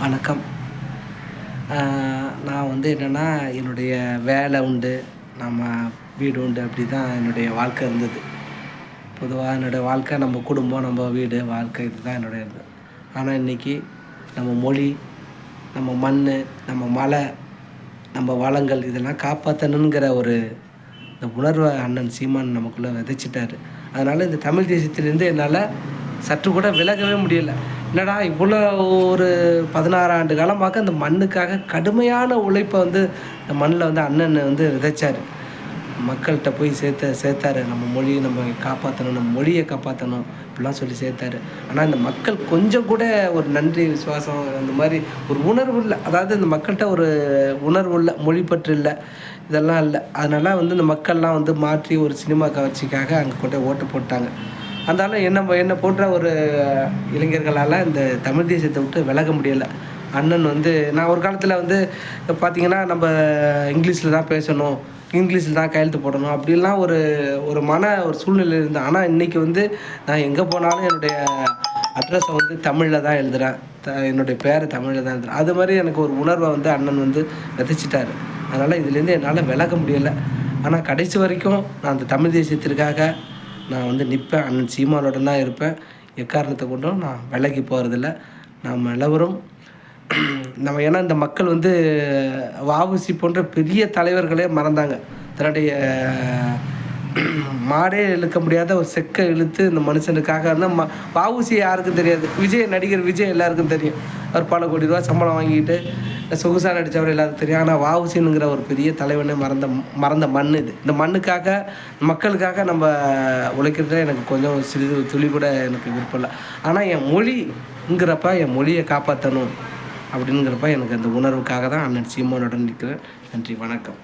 வணக்கம். நான் வந்து என்னென்னா, என்னுடைய வேலை உண்டு, நம்ம வீடு உண்டு, அப்படி தான் என்னுடைய வாழ்க்கை இருந்தது. பொதுவா என்னுடைய வாழ்க்கை நம்ம குடும்பம், நம்ம வீடு, வாழ்க்கை இதுதான் என்னுடைய இது. ஆனால் இன்றைக்கி நம்ம மொழி, நம்ம மண், நம்ம மலை, நம்ம வளங்கள் இதெல்லாம் காப்பாற்றணுங்கிற ஒரு இந்த உணர்வை அண்ணன் சீமான் நமக்குள்ளே விதைச்சிட்டாரு. அதனால் இந்த தமிழ் தேசியத்திலேருந்து என்னால் சற்று கூட விலகவே முடியல. என்னடா இவ்வளோ ஒரு 16 ஆண்டு காலமாக அந்த மண்ணுக்காக கடுமையான உழைப்பை வந்து இந்த மண்ணில் வந்து அண்ணன் வந்து விதைச்சார். மக்கள்கிட்ட போய் சேர்த்தாரு. நம்ம மொழியை நம்ம காப்பாற்றணும், நம்ம மொழியை காப்பாற்றணும் இப்படிலாம் சொல்லி சேர்த்தாரு. ஆனால் இந்த மக்கள் கொஞ்சம் கூட ஒரு நன்றி விசுவாசம் அந்த மாதிரி ஒரு உணர்வு இல்லை. அதாவது இந்த மக்கள்கிட்ட ஒரு உணர்வு இல்லை, மொழிப்பற்று இல்லை, இதெல்லாம் இல்லை. அதனால் வந்து இந்த மக்கள்லாம் வந்து மாற்றி ஒரு சினிமா கவர்ச்சிக்காக அங்கே கொண்டு ஓட்டு போட்டாங்க. அதனால் என்னை போன்ற ஒரு இளைஞர்களால் இந்த தமிழ் தேசியத்தை விட்டு விலக முடியலை. அண்ணன் வந்து நான் ஒரு காலத்தில் வந்து பார்த்திங்கன்னா நம்ம இங்கிலீஷில் தான் பேசணும், இங்கிலீஷில் தான் கையெழுத்து போடணும் அப்படிலாம் ஒரு சூழ்நிலை இருந்தேன். ஆனால் இன்றைக்கி வந்து நான் எங்கே போனாலும் என்னுடைய அட்ரஸை வந்து தமிழில் தான் எழுதுகிறேன், என்னுடைய பேரை தமிழில் தான் எழுதுகிறேன். அது மாதிரி எனக்கு ஒரு உணர்வை வந்து அண்ணன் வந்து விதைச்சிட்டாரு. அதனால் இதுலேருந்து என்னால் விலக முடியலை. ஆனால் கடைசி வரைக்கும் நான் அந்த தமிழ் தேசியத்திற்காக நான் வந்து நிற்பேன். அண்ணன் சீமானோட தான் இருப்பேன். எக்காரணத்தை கொண்டும் நான் விலகி போகிறதில்ல. நாம் எல்லோரும் ஏன்னா இந்த மக்கள் வந்து வ.உ.சி போன்ற பெரிய தலைவர்களே மறந்தாங்க. தன்னுடைய மாடே இழுக்க முடியாத ஒரு செக்கை இழுத்து இந்த மனுஷனுக்காக இருந்தால் வ.உ.சி யாருக்கும் தெரியாது. நடிகர் விஜய் எல்லாருக்கும் தெரியும். அவர் பல கோடி ரூபா சம்பளம் வாங்கிட்டு சொகுசாக நடித்தவர் எல்லாருக்கும் தெரியும். ஆனால் வ.உ.சிங்கிற ஒரு பெரிய தலைவனே மறந்த மண் இது. இந்த மண்ணுக்காக, மக்களுக்காக நம்ம உழைக்கிறதுல எனக்கு கொஞ்சம் சிறிது துளி கூட எனக்கு விருப்பம் இல்லை. ஆனால் என் மொழிங்கிறப்ப என் மொழியை காப்பாற்றணும் அப்படிங்கிறப்ப எனக்கு அந்த உணர்வுக்காக தான் அண்ணன் சீமானுடன் நிற்கிறேன். நன்றி, வணக்கம்.